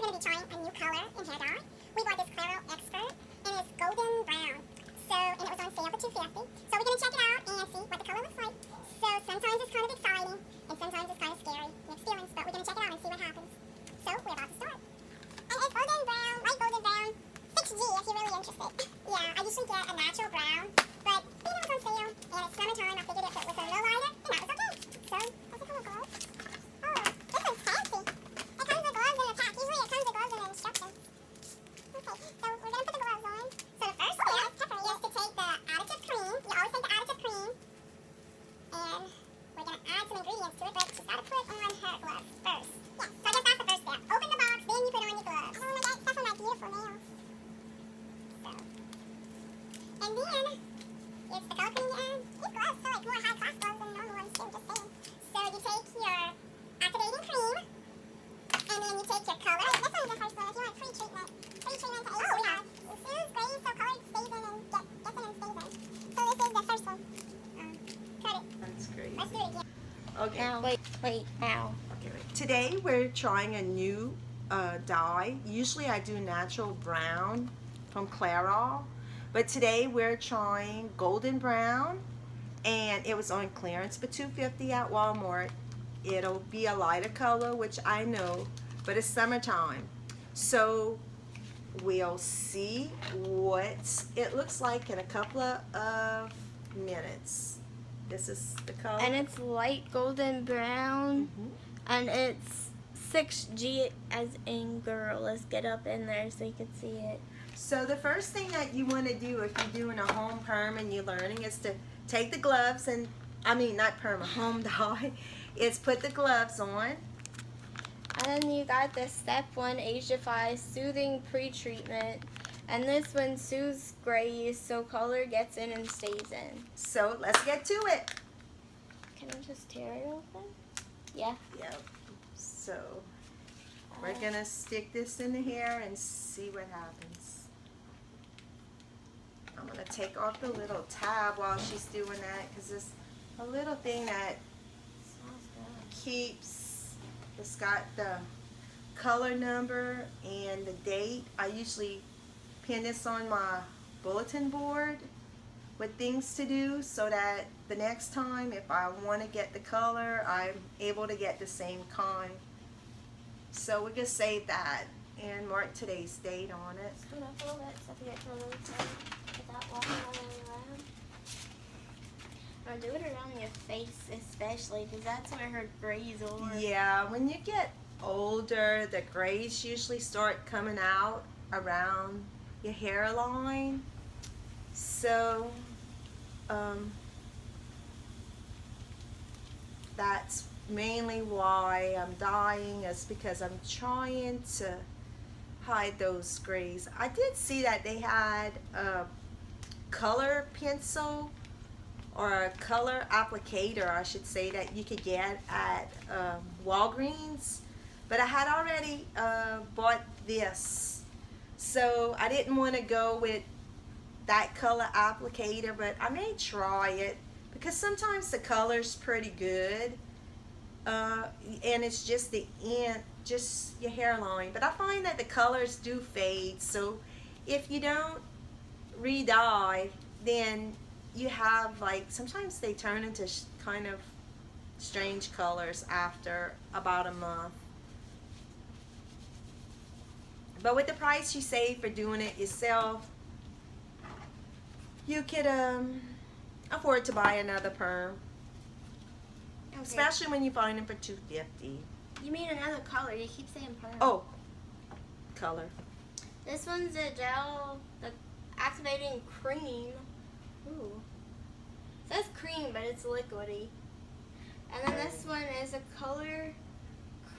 we're going to be trying a new color in hair dye. We bought this Clariol Expert, and it's golden brown. So, and it was on sale for $2.50. So we're going to check it out and see what the color looks like. So sometimes it's kind of exciting, and sometimes it's kind of scary, mixed feelings, but we're going to check it out and see what happens. So we're about to start. And it's golden brown, light golden brown, 6G if you're really interested. Yeah, I usually get a natural brown, but being it was on sale, and it's summertime, I figured if it was a little lighter, then that was okay. So, how's it coming, girl? Oh, this is fancy. It comes with gloves in the pack. Usually it comes with gloves in the instructions. Okay, so we're going to put the gloves on. So the first step is to take the additive cream. You always take the additive cream. And we're going to add some ingredients to it, but she's got to put on her gloves first. Yes, so I guess that's the first step. Open the box, then you put on your gloves. Oh my God, stuff on my beautiful nails. So, and then, it's the color cream you add. These gloves are like more high-class gloves than normal ones too, just saying. So you take your activating cream, and then you take your color. This one's the first one if you want pre-treatment. Pre-treatment to age we have. It soothes, grays, so color stays in and gets in and stays in. So this is the first one. Cut it. That's great. Let's do it again. Okay. Now, wait, now. Okay, wait. Today we're trying a new dye. Usually I do natural brown from Clariol, but today we're trying golden brown, and it was on clearance for $2.50 at Walmart. It'll be a lighter color, which I know, but it's summertime, so we'll see what it looks like in a couple of minutes. This is the color. And it's light golden brown, and it's 6G as in girl. Let's get up in there so you can see it. So the first thing that you want to do if you're doing a home perm and you're learning is to take the gloves and, I mean not perm, a home dye, is put the gloves on. And then you got the step 1 Agify soothing pre-treatment. And this one soothes grays so color gets in and stays in. So let's get to it. Can I just tear it open? Yeah. Yep. So we're gonna stick this in the hair and see what happens. I'm gonna take off the little tab while she's doing that, because it's a little thing that keeps, it's got the color number and the date. I usually pin this on my bulletin board with things to do, so that the next time if I want to get the color, I'm able to get the same kind. So we're gonna save that and mark today's date on it. Scoot up a little bit so I can get to the other side without walking all the way around. Or do it around your face especially, because that's where her grays are. Yeah, when you get older, the grays usually start coming out around your hairline. So that's mainly why I'm dyeing, is because I'm trying to hide those grays. I did see that they had a color pencil, or a color applicator I should say, that you could get at Walgreens, but I had already bought this, so I didn't want to go with that color applicator, but I may try it because sometimes the color's pretty good, and it's just the end, just your hairline. But I find that the colors do fade, so if you don't re-dye, then you have, like, sometimes they turn into kind of strange colors after about a month. But with the price you save for doing it yourself, you could afford to buy another perm. Okay. Especially when you find them for $2.50. You mean another color? You keep saying perm. Oh, color. This one's a gel, the activating cream. Ooh. It says cream, but it's liquidy. And then this one is a color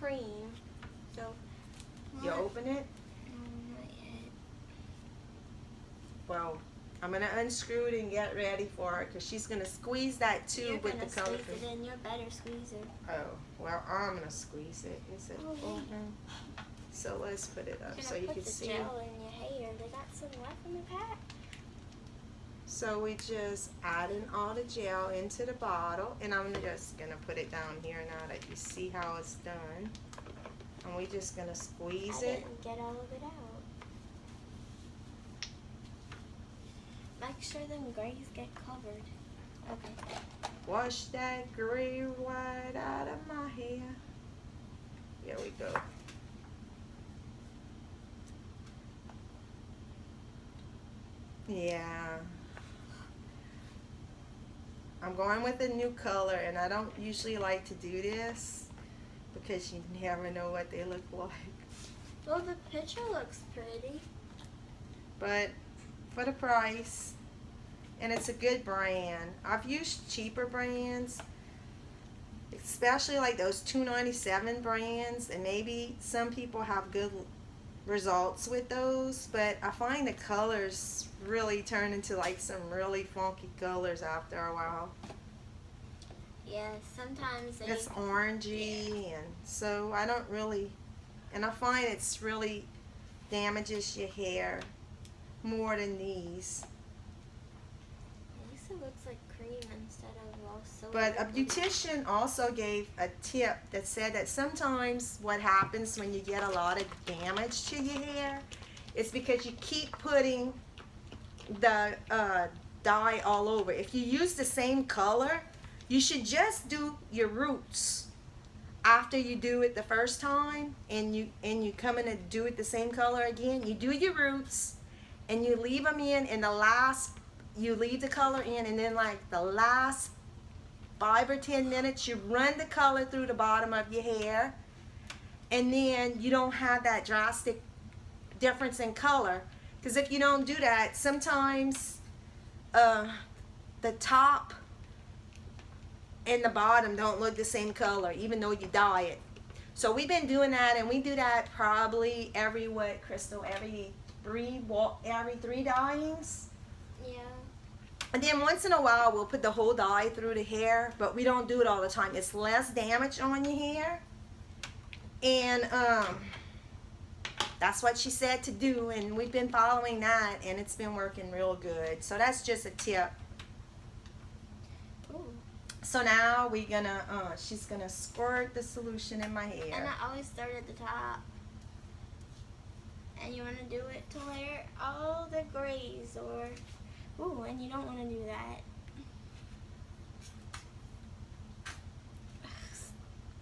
cream. So, You open it? Not yet. Well, I'm going to unscrew it and get ready for her, because she's going to squeeze that too. You're with gonna the color squeeze it in. You're better squeezer. Oh, well, I'm going to squeeze it. Is it open? So let's put it up so you can see. Put the gel in your hair. They got some left in the pack. So we just adding all the gel into the bottle, and I'm just going to put it down here now that you see how it's done. And we're just gonna squeeze I it. didn't get all of it out. Make sure them grays get covered. Okay. Wash that gray right out of my hair. There we go. Yeah. I'm going with a new color, and I don't usually like to do this because you never know what they look like. Well, the picture looks pretty. But for the price, and it's a good brand. I've used cheaper brands, especially like those $2.97 brands, and maybe some people have good results with those, but I find the colors really turn into like some really funky colors after a while. Yeah, sometimes they... It's orangey, and so I don't really, and I find it's really damages your hair more than these. At least it looks like cream instead of all silver. But a beautician also gave a tip that said that sometimes what happens when you get a lot of damage to your hair is because you keep putting the dye all over. If you use the same color, you should just do your roots after you do it the first time, and you come in and do it the same color again. You do your roots and you leave them in, and you leave the color in, and then like the last 5 or 10 minutes you run the color through the bottom of your hair, and then you don't have that drastic difference in color. Because if you don't do that, sometimes the top and the bottom don't look the same color even though you dye it. So we've been doing that, and we do that probably every, what, Crystal, every three dyeings. Yeah. And then once in a while we'll put the whole dye through the hair, but we don't do it all the time. It's less damage on your hair, and that's what she said to do, and we've been following that, and it's been working real good. So that's just a tip. Ooh. So now we're gonna she's gonna squirt the solution in my hair. And I always start at the top. And you want to do it to layer all the grays, or... Ooh, and you don't want to do that.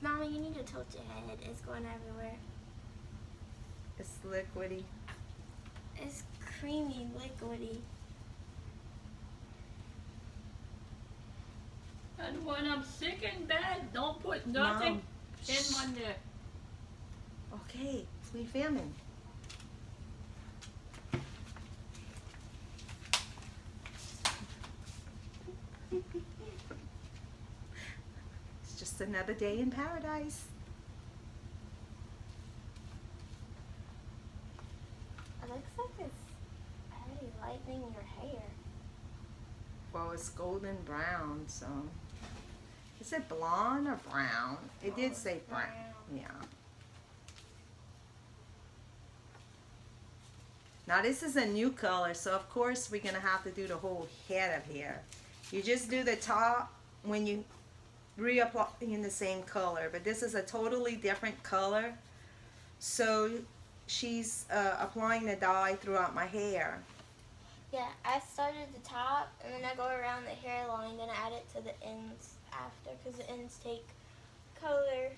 Mama, you need to tilt your head. It's going everywhere. It's liquidy. It's creamy, liquidy. And when I'm sick in bed, don't put nothing Mom, in my neck. Okay, we filming. It's just another day in paradise. It looks like it's already lightening your hair. Well, it's golden brown, so. Is it blonde or brown? It did say brown. Yeah. Now this is a new color, so of course we're gonna have to do the whole head of hair. You just do the top when you reapply in the same color, but this is a totally different color. So she's applying the dye throughout my hair. Yeah, I started at the top, and then I go around the hairline, then I add it to the ends after, because the ends take color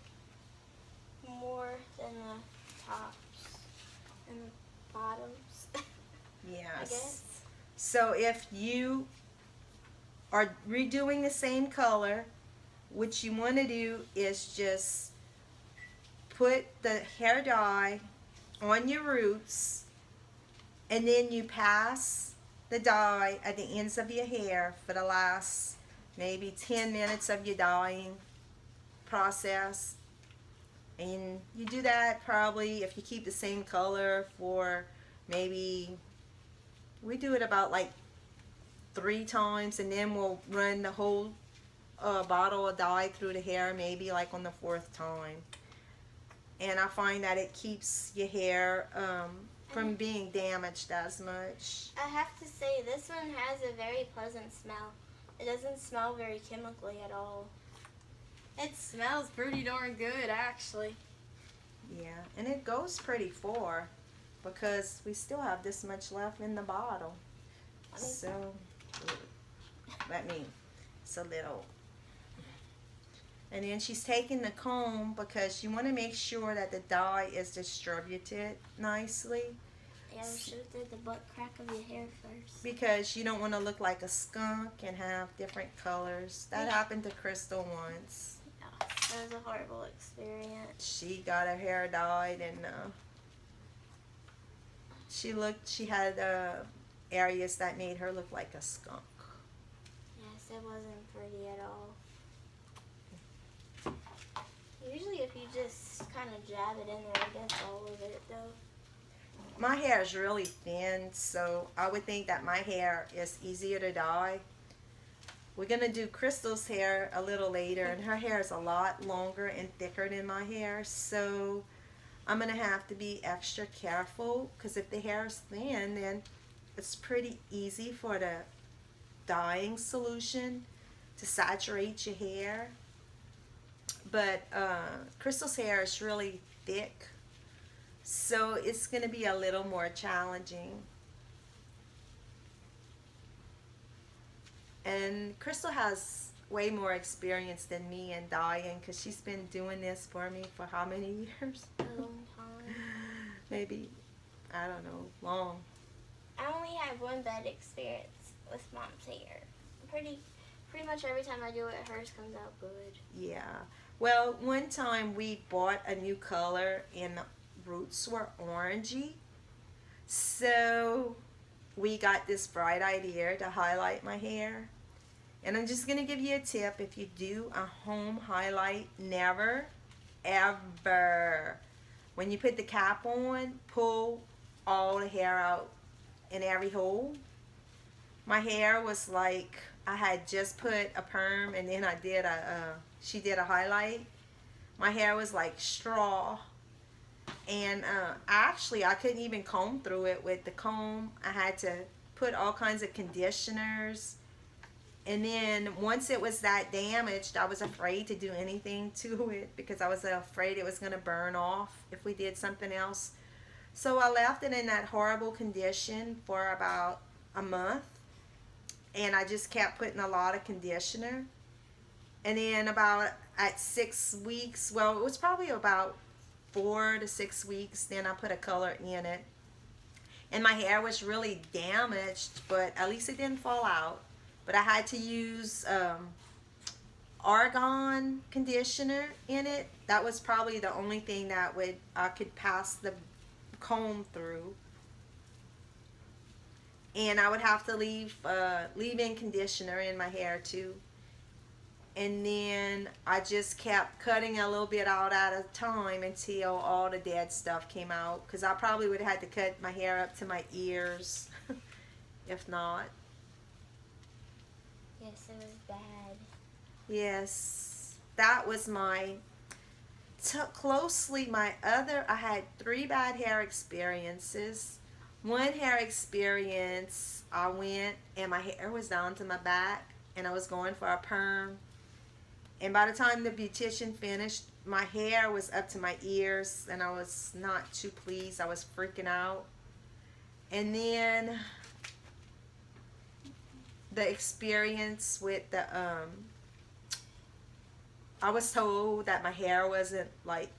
more than the tops and the bottoms. Yes. I guess. So if you are redoing the same color, what you want to do is just put the hair dye on your roots, and then you pass the dye at the ends of your hair for the last maybe 10 minutes of your dyeing process. And you do that probably, if you keep the same color, for maybe, we do it about like 3 times, and then we'll run the whole bottle of dye through the hair maybe like on the 4th time. And I find that it keeps your hair from being damaged as much. I have to say, this one has a very pleasant smell. It doesn't smell very chemically at all. It smells pretty darn good, actually. Yeah, and it goes pretty far because we still have this much left in the bottle. So, let me, it's a little. And then she's taking the comb because you want to make sure that the dye is distributed nicely. Yeah, we should have did the butt crack of your hair first. Because you don't want to look like a skunk and have different colors. That happened to Crystal once. Yeah, that was a horrible experience. She got her hair dyed and she had areas that made her look like a skunk. Yes, it wasn't pretty at all. Usually if you just kind of jab it in there, it gets all of it though. My hair is really thin, so I would think that my hair is easier to dye. We're going to do Crystal's hair a little later, and her hair is a lot longer and thicker than my hair, so I'm going to have to be extra careful because if the hair is thin, then it's pretty easy for the dyeing solution to saturate your hair. But Crystal's hair is really thick, so it's going to be a little more challenging. And Crystal has way more experience than me in dyeing because she's been doing this for me for how many years? A long time. Maybe, I don't know, long. I only have one bad experience with Mom's hair. Pretty much every time I do it, hers comes out good. Yeah. Well, one time we bought a new color and the roots were orangey. So we got this bright idea to highlight my hair. And I'm just going to give you a tip. If you do a home highlight, never, ever, when you put the cap on, pull all the hair out in every hole. My hair was like, I had just put a perm and then she did a highlight. My hair was like straw. And actually, I couldn't even comb through it with the comb. I had to put all kinds of conditioners. And then once it was that damaged, I was afraid to do anything to it because I was afraid it was going to burn off if we did something else. So I left it in that horrible condition for about a month. And I just kept putting a lot of conditioner. And then about at 6 weeks, well, it was probably about 4 to 6 weeks, then I put a color in it. And my hair was really damaged, but at least it didn't fall out. But I had to use argan conditioner in it. That was probably the only thing that I could pass the comb through. And I would have to leave in conditioner in my hair too. And then I just kept cutting a little bit out at a time until all the dead stuff came out. Because I probably would have had to cut my hair up to my ears, if not. Yes, it was bad. Yes, that was my, I had 3 bad hair experiences. One hair experience, I went and my hair was down to my back and I was going for a perm. And by the time the beautician finished, my hair was up to my ears and I was not too pleased. I was freaking out. And then the experience with the, I was told that my hair wasn't like,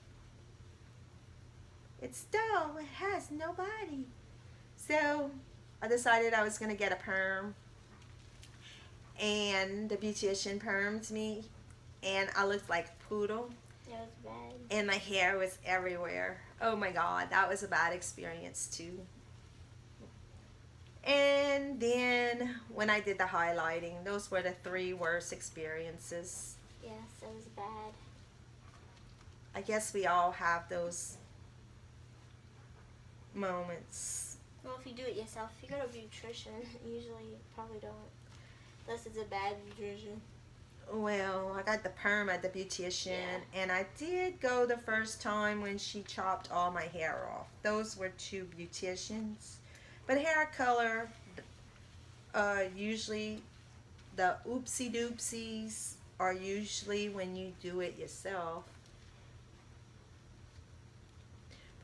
it's dull, it has no body. So I decided I was going to get a perm. And the beautician permed me. And I looked like a poodle. It was bad. And my hair was everywhere. Oh my God, that was a bad experience too. And then when I did the highlighting, those were the 3 worst experiences. Yes, it was bad. I guess we all have those moments. Well, if you do it yourself, if you go to a beautician, usually you probably don't. Unless it's a bad beautician. Well, I got the perm at the beautician, Yeah. and I did go the first time when she chopped all my hair off. Those were 2 beauticians. But hair color, usually the oopsie doopsies are usually when you do it yourself.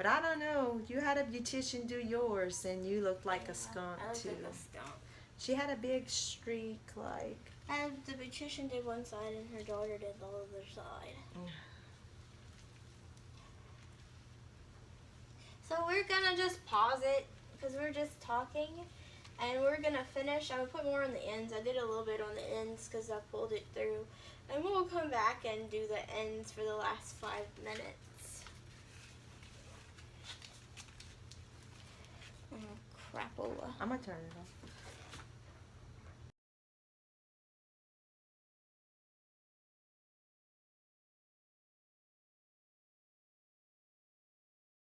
But I don't know. You had a beautician do yours, and you looked like a skunk I look too. like a skunk. She had a big streak, like. And the beautician did one side, and her daughter did the other side. So we're gonna just pause it because we're just talking, and we're gonna finish. I would put more on the ends. I did a little bit on the ends because I pulled it through, and we'll come back and do the ends for the last 5 minutes. Crapola. I'm gonna turn it off.